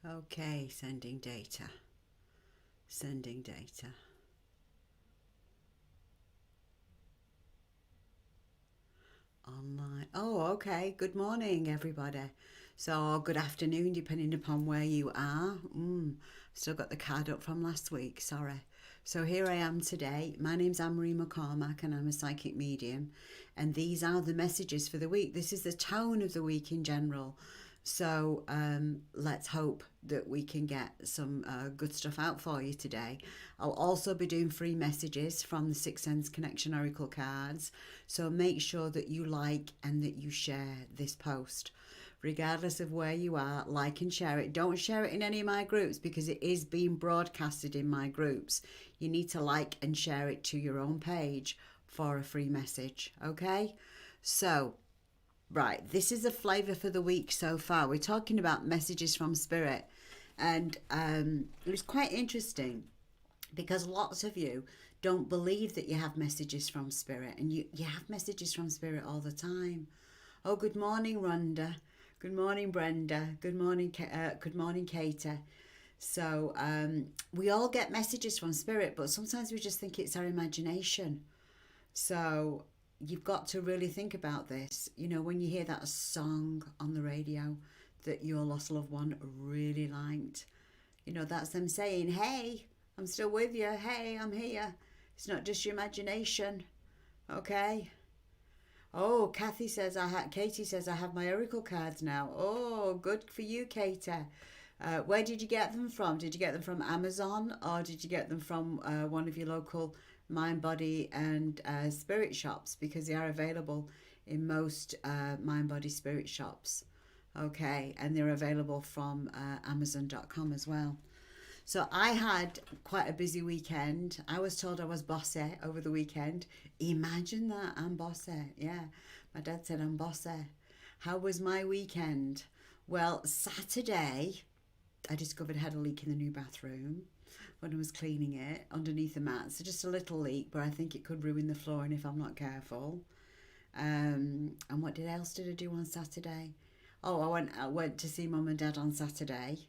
Okay, sending data. Sending data. Online. Oh, okay. Good morning, everybody. So, good afternoon, depending upon where you are. Still got the card up from last week, sorry. So, here I am today. My name's Anne-Marie McCormack, and I'm a psychic medium. And these are the messages for the week. This is the tone of the week in general. So, let's hope that we can get some good stuff out for you today. I'll also be doing free messages from the Six Sense Connection Oracle cards. So make sure that you like and that you share this post. Regardless of where you are, like and share it. Don't share it in any of my groups because it is being broadcasted in my groups. You need to like and share it to your own page for a free message, okay? So, right, this is the flavour for the week so far. We're talking about messages from spirit, and it was quite interesting because lots of you don't believe that you have messages from spirit, and you have messages from spirit all the time. Oh, good morning, Rhonda. Good morning, Brenda. Good morning, Kater. So we all get messages from spirit, but sometimes we just think it's our imagination. So you've got to really think about this. You know, when you hear that song on the radio that your lost loved one really liked, you know, that's them saying, hey, I'm still with you. Hey, I'm here. It's not just your imagination. Okay. Oh, Katie says I have my oracle cards now. Oh, good for you, Katie. Where did you get them from? Did you get them from Amazon or did you get them from one of your local mind, body, and spirit shops? Because they are available in most mind, body, spirit shops. Okay, and they're available from Amazon.com as well. So I had quite a busy weekend. I was told I was bossy over the weekend. Imagine that, I'm bossy. Yeah, my dad said I'm bossy. How was my weekend? Well, Saturday, I discovered I had a leak in the new bathroom when I was cleaning it underneath the mat. So just a little leak, but I think it could ruin the flooring if I'm not careful. And what else did I do on Saturday? Oh, I went to see mum and dad on Saturday,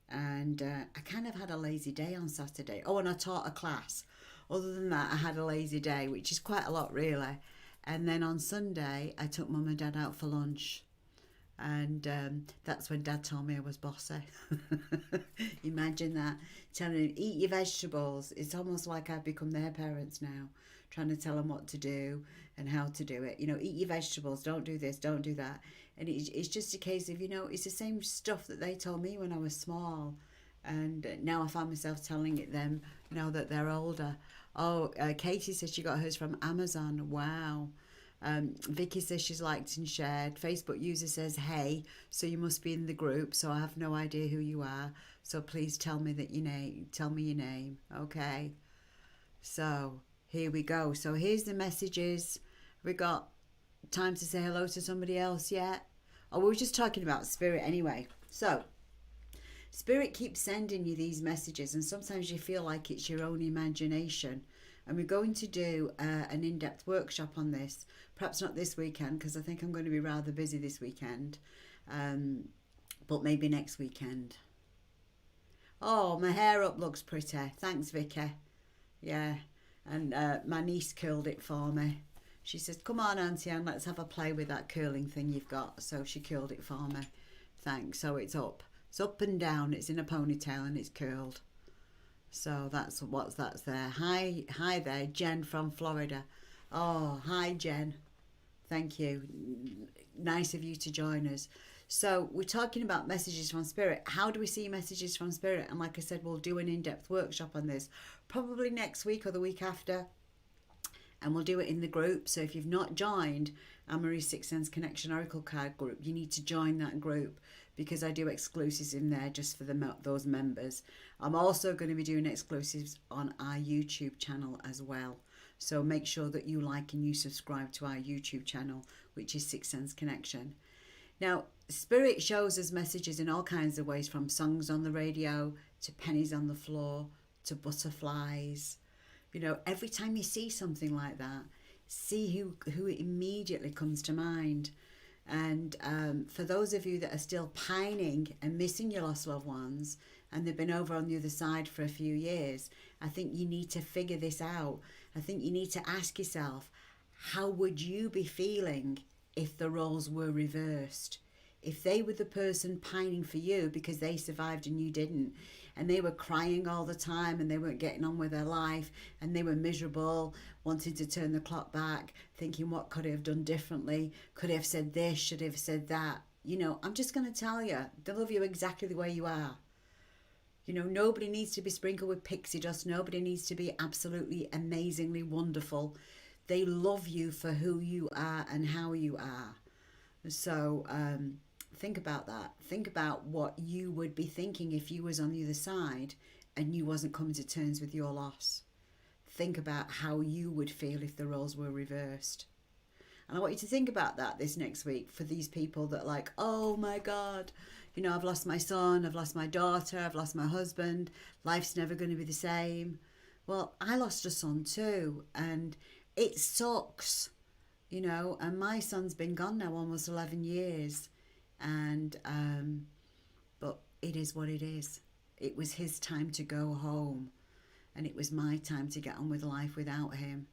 and I kind of had a lazy day on Saturday. Oh, and I taught a class. Other than that, I had a lazy day, which is quite a lot, really. And then on Sunday, I took mum and dad out for lunch. And that's when dad told me I was bossy. Imagine that. Telling him, eat your vegetables. It's almost like I've become their parents now, trying to tell them what to do and how to do it. You know, eat your vegetables. Don't do this. Don't do that. And it's just a case of, you know, it's the same stuff that they told me when I was small. And now I find myself telling it them now that they're older. Oh, Katie says she got hers from Amazon. Wow. Vicky says she's liked and shared. Facebook user says, hey, so you must be in the group. So I have no idea who you are. So please tell me tell me your name. Okay. So here we go. So here's the messages. We got time to say hello to somebody else yet? Oh, we were just talking about spirit anyway. So spirit keeps sending you these messages, and sometimes you feel like it's your own imagination. And we're going to do an in-depth workshop on this. Perhaps not this weekend because I think I'm going to be rather busy this weekend, but maybe next weekend. Oh, my hair up looks pretty. Thanks, Vicky. Yeah, and my niece curled it for me. She says, come on, Auntie Anne, let's have a play with that curling thing you've got. So she curled it for me. Thanks. So it's up. It's up and down. It's in a ponytail and it's curled. So that's there. Hi there, Jen from Florida. Oh, hi, Jen. Thank you. Nice of you to join us. So we're talking about messages from spirit. How do we see messages from spirit? And like I said, we'll do an in-depth workshop on this probably next week or the week after, and we'll do it in the group. So if you've not joined Anne-Marie Six Sense Connection Oracle Card group, you need to join that group because I do exclusives in there just for those members. I'm also going to be doing exclusives on our YouTube channel as well. So make sure that you like and you subscribe to our YouTube channel, which is Six Sense Connection. Now, Spirit shows us messages in all kinds of ways, from songs on the radio to pennies on the floor to butterflies. You know, every time you see something like that, see who immediately comes to mind. And for those of you that are still pining and missing your lost loved ones, and they've been over on the other side for a few years, I think you need to figure this out. I think you need to ask yourself, how would you be feeling if the roles were reversed? If they were the person pining for you because they survived and you didn't, and they were crying all the time and they weren't getting on with their life and they were miserable, wanting to turn the clock back, thinking what could I have done differently? Could I have said this? Should I have said that? You know, I'm just going to tell you, they love you exactly the way you are. You know, nobody needs to be sprinkled with pixie dust. Nobody needs to be absolutely amazingly wonderful. They love you for who you are and how you are. So think about that. Think about what you would be thinking if you was on the other side and you wasn't coming to terms with your loss. Think about how you would feel if the roles were reversed. And I want you to think about that this next week for these people that are like, oh my God, you know, I've lost my son, I've lost my daughter, I've lost my husband, life's never going to be the same. Well, I lost a son too, and it sucks, you know, and my son's been gone now almost 11 years. And, but it is what it is. It was his time to go home, and it was my time to get on with life without him.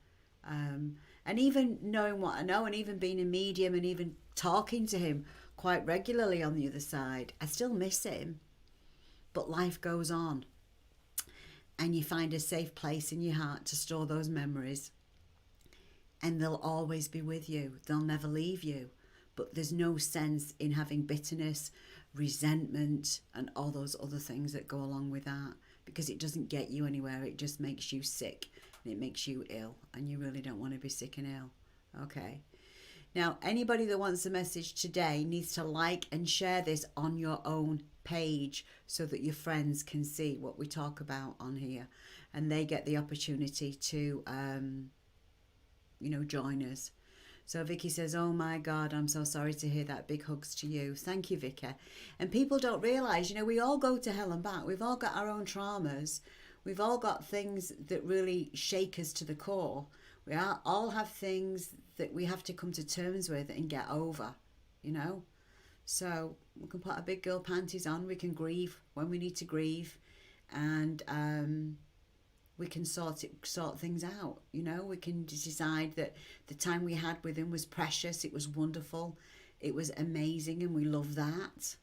And even knowing what I know, and even being a medium, and even talking to him quite regularly on the other side, I still miss him. But life goes on, and you find a safe place in your heart to store those memories, and they'll always be with you. They'll never leave you. But there's no sense in having bitterness, resentment, and all those other things that go along with that, because it doesn't get you anywhere. It just makes you sick, and it makes you ill, and you really don't want to be sick and ill. Okay. Now, anybody that wants a message today needs to like and share this on your own page so that your friends can see what we talk about on here, and they get the opportunity to, join us. So Vicky says, oh my God, I'm so sorry to hear that. Big hugs to you. Thank you, Vicky. And people don't realise, you know, we all go to hell and back. We've all got our own traumas. We've all got things that really shake us to the core. All have things that we have to come to terms with and get over, you know. So we can put our big girl panties on. We can grieve when we need to grieve. And we can sort things out, you know. We can decide that the time we had with him was precious, it was wonderful, it was amazing, and we love that,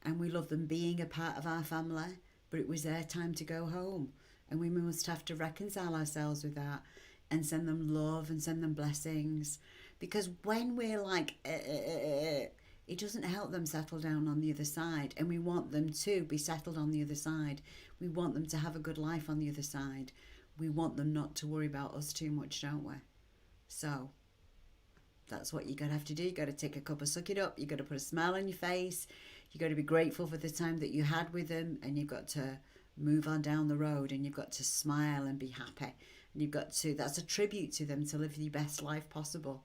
and we love them being a part of our family, but it was their time to go home, and we must have to reconcile ourselves with that and send them love and send them blessings, because when we're like it doesn't help them settle down on the other side, and we want them to be settled on the other side. We want them to have a good life on the other side. We want them not to worry about us too much, don't we? So that's what you're going to have to do. You've got to take a cup of suck it up. You've got to put a smile on your face. You've got to be grateful for the time that you had with them, and you've got to move on down the road, and you've got to smile and be happy. And you've got to, that's a tribute to them, to live the best life possible.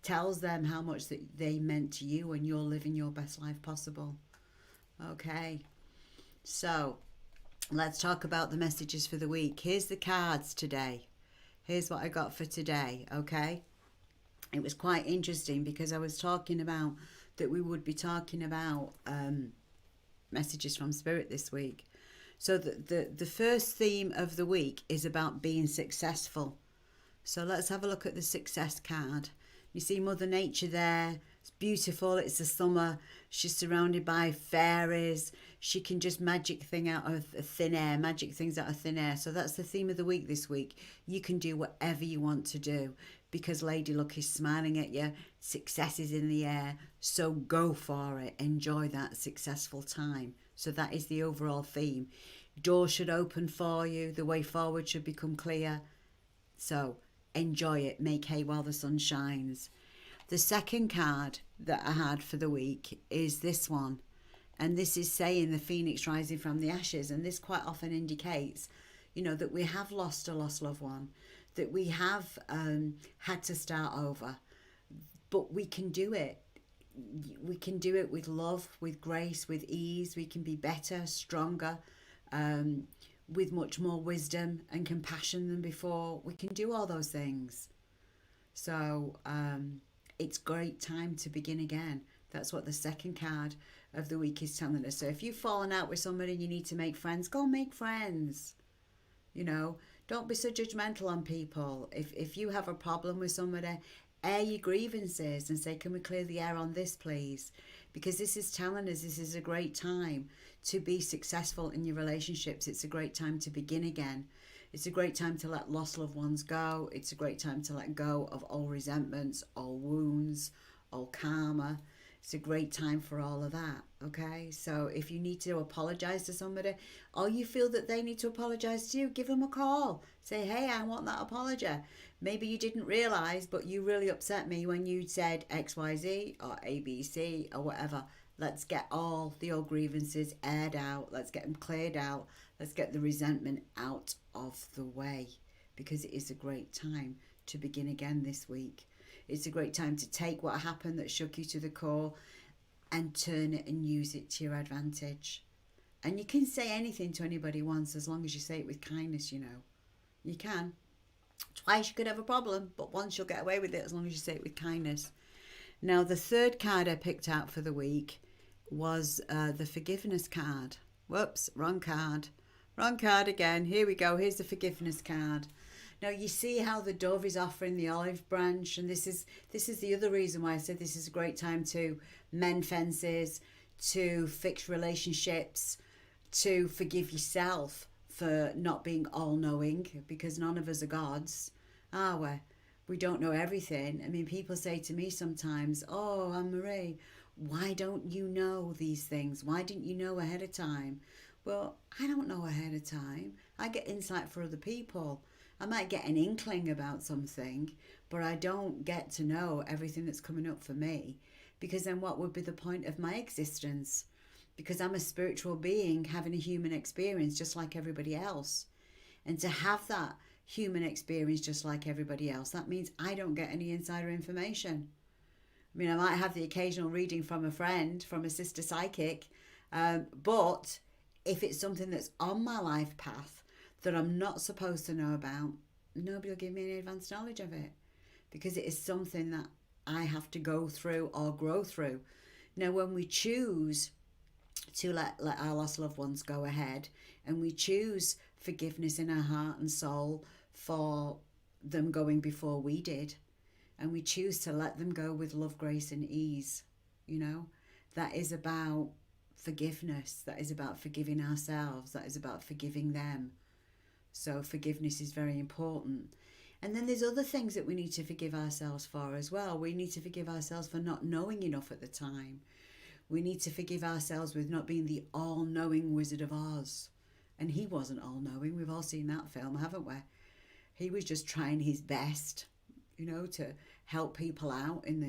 Tells them how much that they meant to you, and you're living your best life possible. Okay, so let's talk about the messages for the week. Here's the cards today. Here's what I got for today. Okay, it was quite interesting because I was talking about that we would be talking about messages from Spirit this week. So the first theme of the week is about being successful. So let's have a look at the success card. You see Mother Nature there. It's beautiful. It's the summer. She's surrounded by fairies. She can just magic things out of thin air. So that's the theme of the week this week. You can do whatever you want to do because Lady Luck is smiling at you. Success is in the air. So go for it. Enjoy that successful time. So that is the overall theme. Doors should open for you. The way forward should become clear. So enjoy it. Make hay while the sun shines. The second card that I had for the week is this one. And this is saying the phoenix rising from the ashes. And this quite often indicates, you know, that we have lost a lost loved one. That we have had to start over. But we can do it. We can do it with love, with grace, with ease. We can be better, stronger, with much more wisdom and compassion than before. We can do all those things. So it's great time to begin again. That's what the second card of the week is telling us. So if you've fallen out with somebody and you need to make friends, go make friends. You know, don't be so judgmental on people. If you have a problem with somebody, air your grievances and say, can we clear the air on this, please? Because this is telling us this is a great time to be successful in your relationships. It's a great time to begin again. It's a great time to let lost loved ones go. It's a great time to let go of all resentments, all wounds, all karma. It's a great time for all of that, okay? So if you need to apologise to somebody, or you feel that they need to apologise to you, give them a call. Say, hey, I want that apology. Maybe you didn't realise, but you really upset me when you said XYZ or ABC or whatever. Let's get all the old grievances aired out. Let's get them cleared out. Let's get the resentment out of the way, because it is a great time to begin again this week. It's a great time to take what happened that shook you to the core and turn it and use it to your advantage. And you can say anything to anybody once, as long as you say it with kindness, you know. You can. Twice you could have a problem, but once you'll get away with it as long as you say it with kindness. Now, the third card I picked out for the week was the forgiveness card. Whoops, wrong card. Wrong card again. Here we go. Here's the forgiveness card. Now you see how the dove is offering the olive branch, and this is the other reason why I said this is a great time to mend fences, to fix relationships, to forgive yourself for not being all-knowing, because none of us are gods, are we? We don't know everything. I mean, people say to me sometimes, oh, Anne-Marie, why don't you know these things? Why didn't you know ahead of time? Well, I don't know ahead of time. I get insight for other people. I might get an inkling about something, but I don't get to know everything that's coming up for me, because then what would be the point of my existence? Because I'm a spiritual being having a human experience just like everybody else. And to have that human experience just like everybody else, that means I don't get any insider information. I mean, I might have the occasional reading from a friend, from a sister psychic, but if it's something that's on my life path that I'm not supposed to know about, nobody will give me any advanced knowledge of it, because it is something that I have to go through or grow through. Now, when we choose to let our lost loved ones go ahead, and we choose forgiveness in our heart and soul for them going before we did, and we choose to let them go with love, grace and ease, you know, that is about forgiveness. That is about forgiving ourselves. That is about forgiving them. So forgiveness is very important. And then there's other things that we need to forgive ourselves for as well. We need to forgive ourselves for not knowing enough at the time. We need to forgive ourselves with not being the all-knowing Wizard of Oz. And he wasn't all-knowing. We've all seen that film, haven't we? He was just trying his best, you know, to help people out in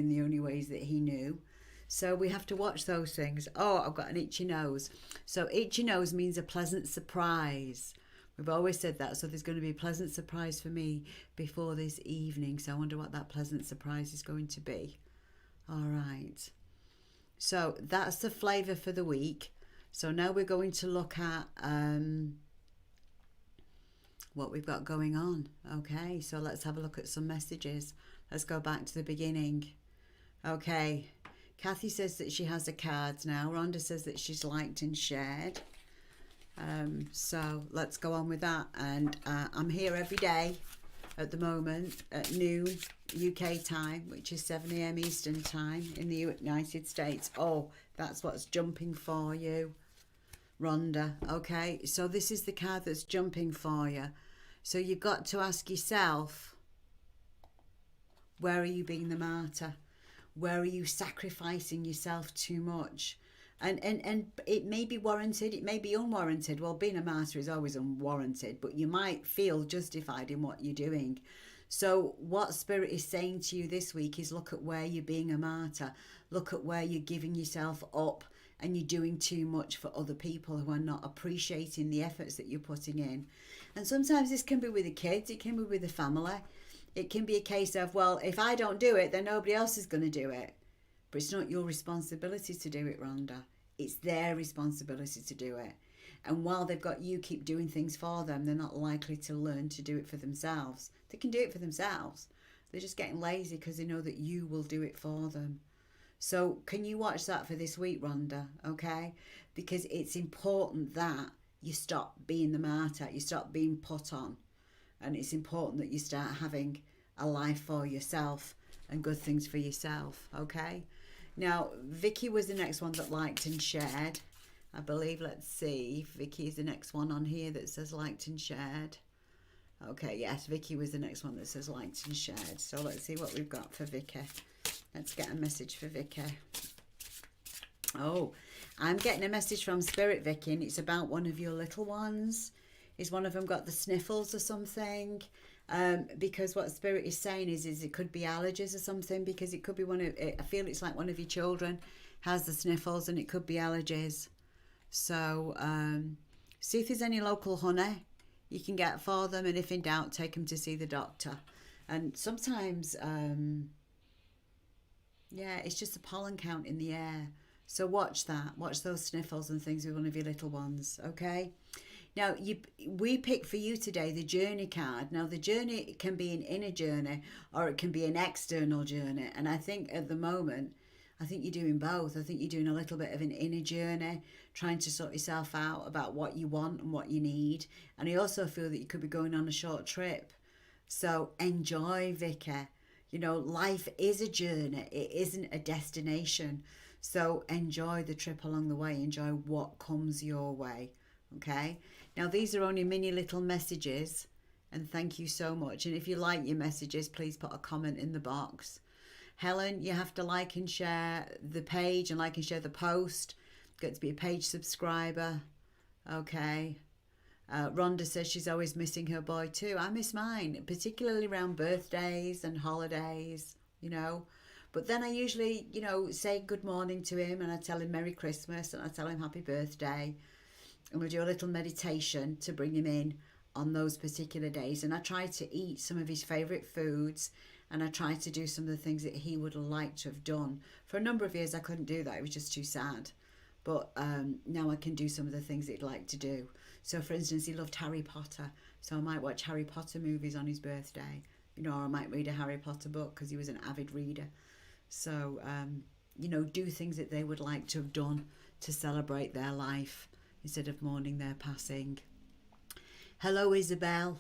the only ways that he knew. So we have to watch those things. Oh, I've got an itchy nose. So itchy nose means a pleasant surprise. We've always said that. So there's going to be a pleasant surprise for me before this evening. So I wonder what that pleasant surprise is going to be. All right. So that's the flavour for the week. So now we're going to look at what we've got going on. Okay, so let's have a look at some messages. Let's go back to the beginning. Okay, Kathy says that she has the cards now. Rhonda says that she's liked and shared. So let's go on with that. And I'm here every day at the moment at noon UK time, which is 7 a.m. Eastern time in the United States. Oh, that's what's jumping for you, Rhonda. Okay, so this is the card that's jumping for you. So you've got to ask yourself, where are you being the martyr? Where are you sacrificing yourself too much? And it may be warranted, it may be unwarranted. Well, being a martyr is always unwarranted, but you might feel justified in what you're doing. So what Spirit is saying to you this week is look at where you're being a martyr. Look at where you're giving yourself up and you're doing too much for other people who are not appreciating the efforts that you're putting in. And sometimes this can be with the kids, it can be with the family. It can be a case of, well, if I don't do it, then nobody else is going to do it. But it's not your responsibility to do it, Rhonda. It's their responsibility to do it. And while they've got you keep doing things for them, they're not likely to learn to do it for themselves. They can do it for themselves. They're just getting lazy because they know that you will do it for them. So can you watch that for this week, Rhonda? Okay? Because it's important that you stop being the martyr, you stop being put on. And it's important that you start having a life for yourself and good things for yourself, okay? Now, Vicky was the next one that liked and shared. I believe, let's see, Vicky is the next one on here that says liked and shared. Okay, yes, Vicky was the next one that says liked and shared. So let's see what we've got for Vicky. Let's get a message for Vicky. Oh, I'm getting a message from Spirit, Vicky, and it's about one of your little ones. Is one of them got the sniffles or something? Because what Spirit is saying is it could be allergies or something, because it could be I feel it's like one of your children has the sniffles and it could be allergies. So see if there's any local honey you can get for them, and if in doubt, take them to see the doctor. And sometimes, yeah, it's just the pollen count in the air. So watch that. Watch those sniffles and things with one of your little ones, okay? Now, we pick for you today the journey card. Now, the journey can be an inner journey or it can be an external journey. And I think at the moment, I think you're doing both. I think you're doing a little bit of an inner journey, trying to sort yourself out about what you want and what you need. And I also feel that you could be going on a short trip. So enjoy, Vicky. You know, life is a journey. It isn't a destination. So enjoy the trip along the way. Enjoy what comes your way. Okay? Now, these are only mini little messages. And thank you so much. And if you like your messages, please put a comment in the box. Helen, you have to like and share the page and like and share the post. Get to be a page subscriber. Okay. Rhonda says she's always missing her boy too. I miss mine, particularly around birthdays and holidays, you know. But then I usually, you know, say good morning to him and I tell him Merry Christmas and I tell him Happy Birthday. And we do a little meditation to bring him in on those particular days. And I try to eat some of his favourite foods, and I try to do some of the things that he would like to have done. For a number of years I couldn't do that. It was just too sad. But now I can do some of the things that he'd like to do. So for instance, he loved Harry Potter. So I might watch Harry Potter movies on his birthday. You know, or I might read a Harry Potter book because he was an avid reader. So, you know, do things that they would like to have done to celebrate their life instead of mourning their passing. Hello, Isabel.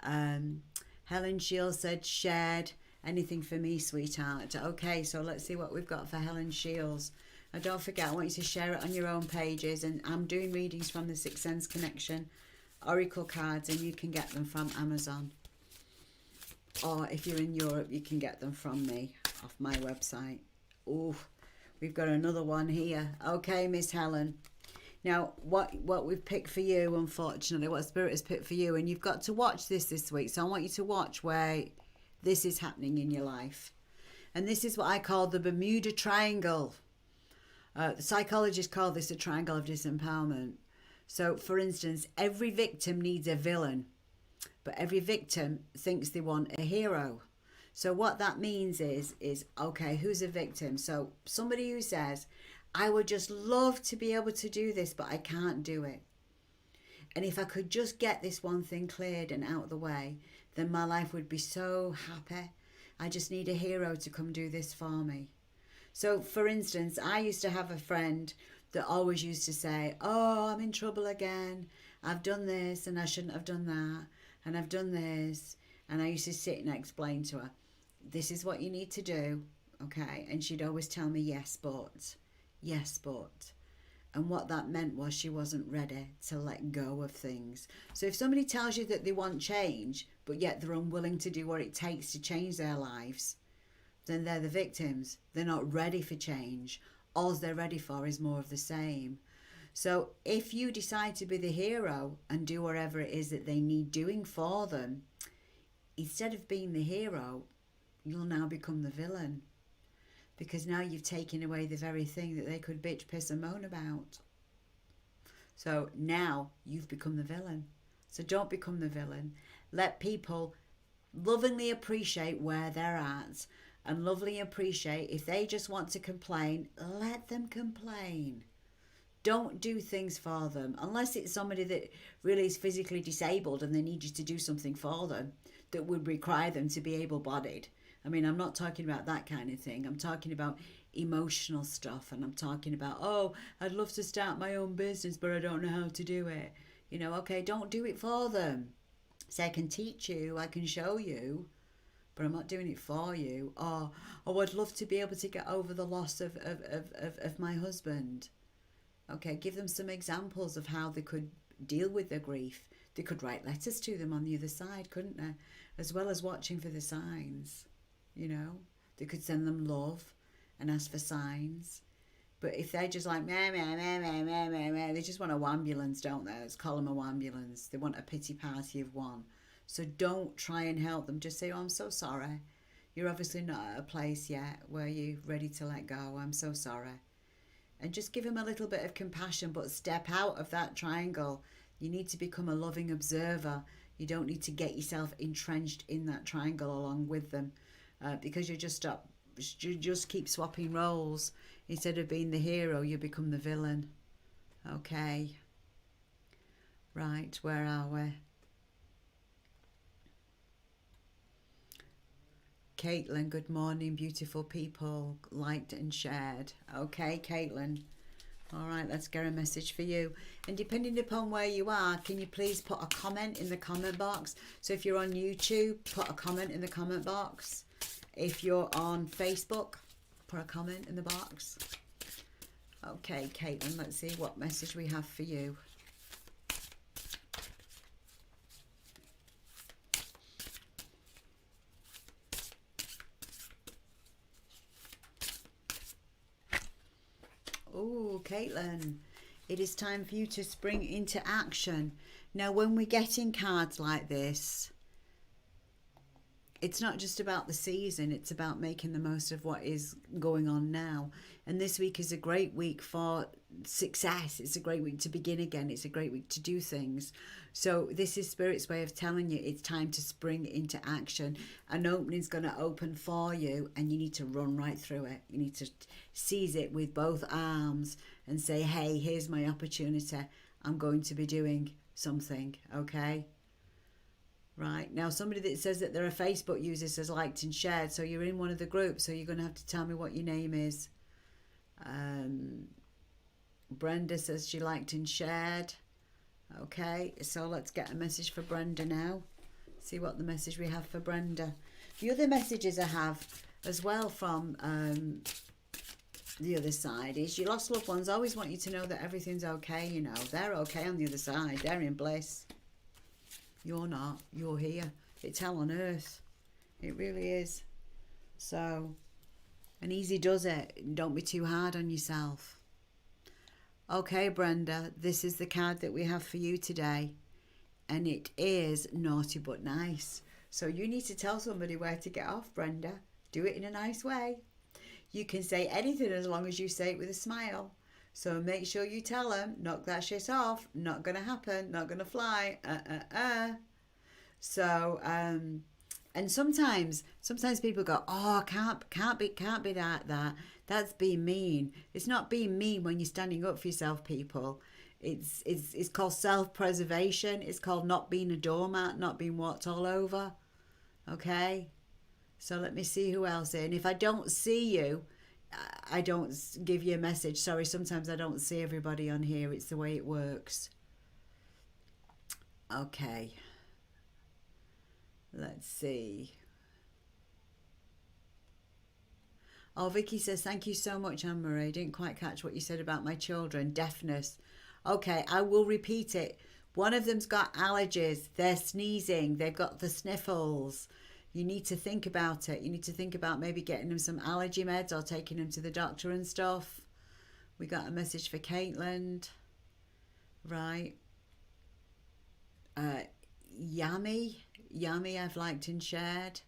Helen Shields said, shared. Anything for me, sweetheart. Okay, so let's see what we've got for Helen Shields. And don't forget, I want you to share it on your own pages. And I'm doing readings from the Sixth Sense Connection Oracle cards, and you can get them from Amazon. Or if you're in Europe, you can get them from me off my website. Oh, we've got another one here. Okay, Miss Helen. Now, what we've picked for you, unfortunately, what Spirit has picked for you, and you've got to watch this week. So I want you to watch where this is happening in your life. And this is what I call the Bermuda Triangle. The psychologists call this a triangle of disempowerment. So, for instance, every victim needs a villain, but every victim thinks they want a hero. So what that means is okay, who's a victim? So somebody who says, I would just love to be able to do this, but I can't do it. And if I could just get this one thing cleared and out of the way, then my life would be so happy. I just need a hero to come do this for me. So, for instance, I used to have a friend that always used to say, oh, I'm in trouble again. I've done this and I shouldn't have done that. And I've done this. And I used to sit and explain to her, this is what you need to do. Okay. And she'd always tell me, yes, but. Yes, but. And what that meant was she wasn't ready to let go of things. So if somebody tells you that they want change, but yet they're unwilling to do what it takes to change their lives, then they're the victims. They're not ready for change. All they're ready for is more of the same. So if you decide to be the hero and do whatever it is that they need doing for them, instead of being the hero, you'll now become the villain. Because now you've taken away the very thing that they could bitch, piss and moan about. So now you've become the villain. So don't become the villain. Let people lovingly appreciate where they're at and lovingly appreciate if they just want to complain, let them complain. Don't do things for them unless it's somebody that really is physically disabled and they need you to do something for them that would require them to be able-bodied. I mean, I'm not talking about that kind of thing. I'm talking about emotional stuff, and I'm talking about, oh, I'd love to start my own business, but I don't know how to do it. You know, okay, don't do it for them. Say, I can teach you, I can show you, but I'm not doing it for you. Or, oh, I'd love to be able to get over the loss of my husband. Okay, give them some examples of how they could deal with their grief. They could write letters to them on the other side, couldn't they? As well as watching for the signs, you know. They could send them love and ask for signs. But if they're just like, meh, meh, meh, meh, meh, meh, meh, they just want a ambulance, don't they? Let's call them a ambulance. They want a pity party of one. So don't try and help them. Just say, oh, I'm so sorry. You're obviously not at a place yet where you're ready to let go. I'm so sorry. And just give them a little bit of compassion, but step out of that triangle. You need to become a loving observer. You don't need to get yourself entrenched in that triangle along with them, because you just keep swapping roles. Instead of being the hero, you become the villain. Okay. Right, where are we? Caitlin, good morning, beautiful people. Liked and shared. Okay, Caitlin. All right, let's get a message for you. And depending upon where you are, can you please put a comment in the comment box? So if you're on YouTube, put a comment in the comment box. If you're on Facebook, put a comment in the box. Okay, Caitlin, let's see what message we have for you. Oh, Caitlin, it is time for you to spring into action. Now, when we're getting cards like this, it's not just about the season, it's about making the most of what is going on now. And this week is a great week for success. It's a great week to begin again. It's a great week to do things. So this is Spirit's way of telling you it's time to spring into action. An opening's going to open for you, and you need to run right through it. You need to seize it with both arms and say, hey, here's my opportunity. I'm going to be doing something, okay? Right, now somebody that says that they're a Facebook user says liked and shared, so you're in one of the groups, so you're going to have to tell me what your name is. Brenda says she liked and shared. Okay, so let's get a message for Brenda now. See what the message we have for Brenda. The other messages I have as well from the other side is your lost loved ones always want you to know that everything's okay, you know. They're okay on the other side. They're in bliss. You're not. You're here. It's hell on earth. It really is. So, and easy does it. Don't be too hard on yourself. Okay, Brenda, this is the card that we have for you today. And it is naughty but nice. So you need to tell somebody where to get off, Brenda. Do it in a nice way. You can say anything as long as you say it with a smile. So make sure you tell them, knock that shit off, not going to happen, not going to fly, So, and sometimes people go, oh, can't be that. That's being mean. It's not being mean when you're standing up for yourself, people. It's called self-preservation. It's called not being a doormat, not being walked all over. Okay? So let me see who else is. And if I don't see you, I don't give you a message. Sorry, sometimes I don't see everybody on here. It's the way it works. Okay. Let's see. Oh, Vicky says, thank you so much, Anne-Marie. I didn't quite catch what you said about my children. Deafness. Okay, I will repeat it. One of them's got allergies. They're sneezing. They've got the sniffles. You need to think about it. You need to think about maybe getting them some allergy meds or taking them to the doctor and stuff. We got a message for Caitlin. Right. Yummy, I've liked and shared.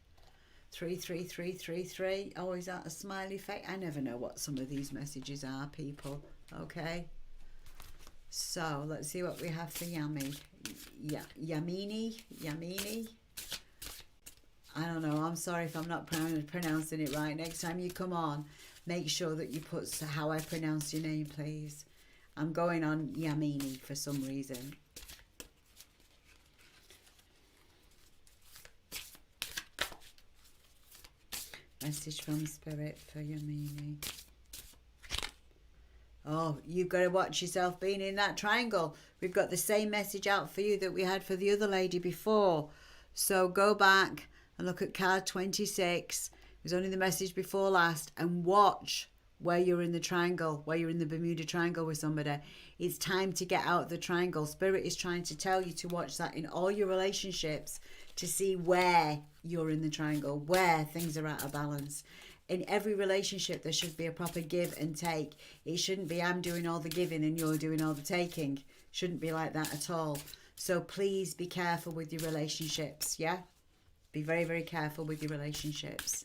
33333. Oh, is that a smiley face? I never know what some of these messages are, people. Okay. So, let's see what we have for Yummy. Yamini. I don't know. I'm sorry if I'm not pronouncing it right. Next time you come on, make sure that you put how I pronounce your name, please. I'm going on Yamini for some reason. Message from Spirit for Yamini. Oh, you've got to watch yourself being in that triangle. We've got the same message out for you that we had for the other lady before. So go back and look at card 26. It was only the message before last. And watch where you're in the triangle, where you're in the Bermuda Triangle with somebody. It's time to get out of the triangle. Spirit is trying to tell you to watch that in all your relationships, to see where you're in the triangle, where things are out of balance. In every relationship, there should be a proper give and take. It shouldn't be I'm doing all the giving and you're doing all the taking. Shouldn't be like that at all. So please be careful with your relationships, yeah? Be very, very careful with your relationships.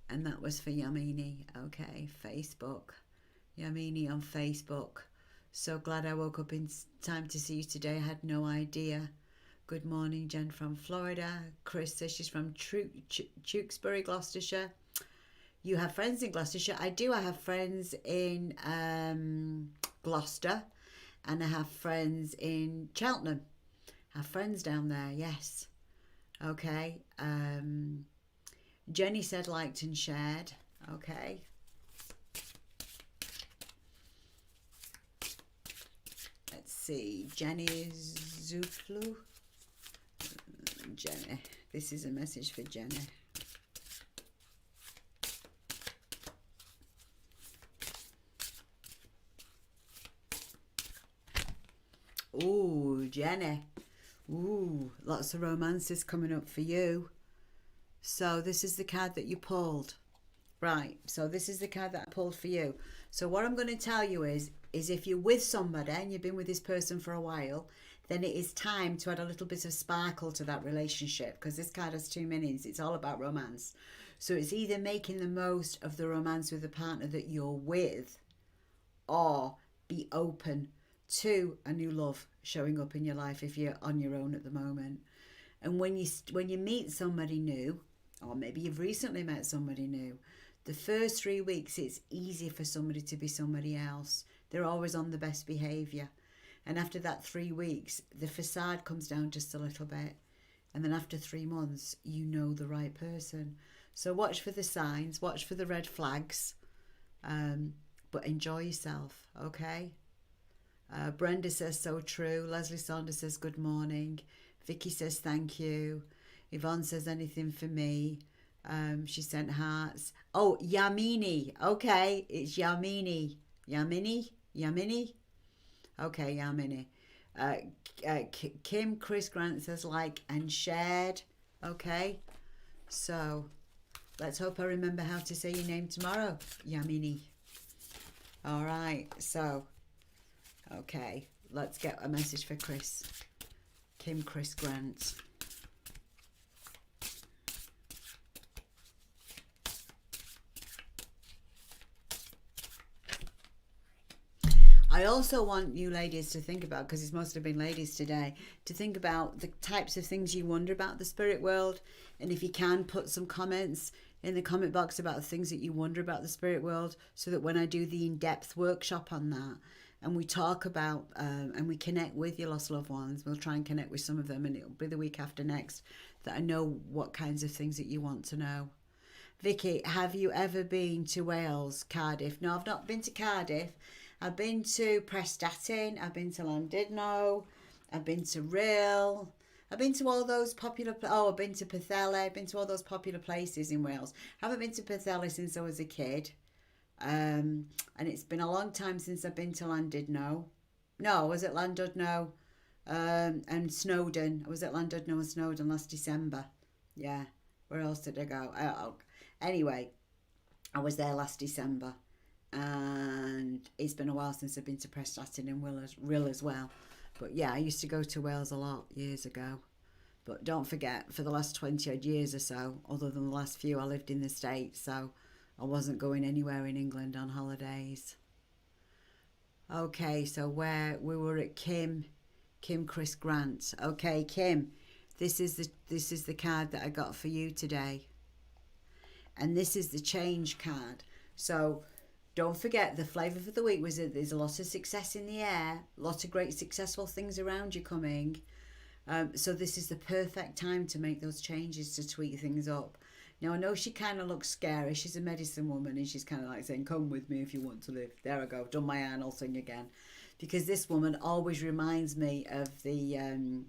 And that was for Yamini. Okay, Facebook. Yamini on Facebook. So glad I woke up in time to see you today. I had no idea. Good morning, Jen from Florida. Chris says she's from Tewkesbury, Gloucestershire. You have friends in Gloucestershire? I do. I have friends in Gloucester, and I have friends in Cheltenham. I have friends down there, yes. Okay. Jenny said liked and shared. Okay. Let's see. Jenny Zuflu. Jenny. This is a message for Jenny. Ooh, Jenny. Ooh, lots of romances coming up for you. So this is the card that you pulled. Right, so this is the card that I pulled for you. So what I'm going to tell you is if you're with somebody and you've been with this person for a while, then it is time to add a little bit of sparkle to that relationship, because this card has 2 meanings. It's all about romance. So it's either making the most of the romance with the partner that you're with, or be open to a new love showing up in your life if you're on your own at the moment. And when you meet somebody new, or maybe you've recently met somebody new, the first 3 weeks it's easy for somebody to be somebody else. They're always on the best behaviour. And after that 3 weeks, the facade comes down just a little bit. And then after 3 months, you know the right person. So watch for the signs, watch for the red flags, but enjoy yourself, okay? Brenda says so true. Leslie Saunders says good morning. Vicky says thank you. Yvonne says anything for me. She sent hearts. Oh, Yamini. Okay, it's Yamini. Yamini? Okay, Yamini. Kim Chris Grant says like and shared. Okay, so let's hope I remember how to say your name tomorrow, Yamini. All right, so okay, let's get a message for Chris. Kim Chris Grant. I also want you ladies to think about, because it's mostly been ladies today, to think about the types of things you wonder about the spirit world. And if you can, put some comments in the comment box about the things that you wonder about the spirit world, so that when I do the in-depth workshop on that, and we talk about and we connect with your lost loved ones, we'll try and connect with some of them, and it'll be the week after next that I know what kinds of things that you want to know. Vicky, have you ever been to Wales, Cardiff? No, I've not been to Cardiff. I've been to Prestatyn, I've been to Llandudno, I've been to Rhyl, I've been to all those popular, I've been to Pwllheli, I've been to all those popular places in Wales. I haven't been to Pwllheli since I was a kid. And it's been a long time since I've been to Llandudno. No, I was at Llandudno and Snowdon. I was at Llandudno and Snowdon last December. Yeah, where else did I go? Anyway, I was there last December. And it's been a while since I've been to Prestatyn and Rhyl as well. But yeah, I used to go to Wales a lot years ago. But don't forget, for the last 20 odd years or so, other than the last few, I lived in the States, so I wasn't going anywhere in England on holidays. Okay, so where we were at Kim Chris Grant. Okay, Kim, this is the card that I got for you today. And this is the change card. So don't forget, the flavour for the week was that there's a lot of success in the air, a lot of great successful things around you coming. So this is the perfect time to make those changes, to tweak things up. Now, I know she kind of looks scary. She's a medicine woman and she's kind of like saying, come with me if you want to live. There I go. Done my Arnold thing again. Because this woman always reminds me of the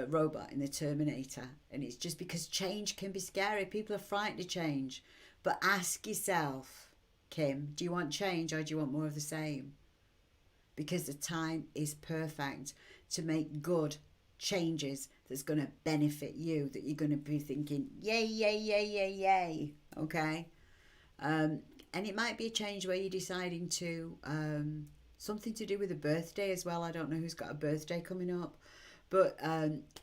robot in the Terminator. And it's just because change can be scary. People are frightened of change. But ask yourself, Kim, do you want change or do you want more of the same? Because the time is perfect to make good changes that's going to benefit you, that you're going to be thinking, yay, yay, yay, yay, yay. Okay? And it might be a change where you're deciding to, something to do with a birthday as well. I don't know who's got a birthday coming up. But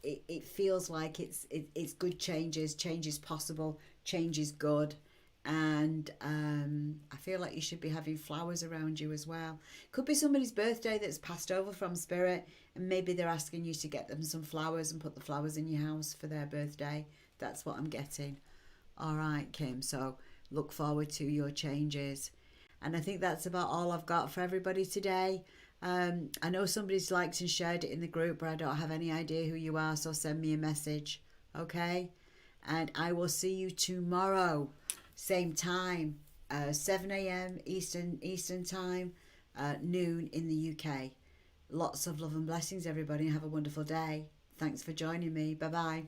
it feels like it's good changes. Change is possible. Change is good. And I feel like you should be having flowers around you as well. Could be somebody's birthday that's passed over from spirit, and maybe they're asking you to get them some flowers and put the flowers in your house for their birthday. That's what I'm getting. All right, Kim. So look forward to your changes. And I think that's about all I've got for everybody today. I know somebody's liked and shared it in the group, but I don't have any idea who you are, so send me a message, okay? And I will see you tomorrow, same time, 7 a.m. Eastern time, noon in the UK. Lots of love and blessings, everybody, and have a wonderful day. Thanks for joining me. Bye-bye.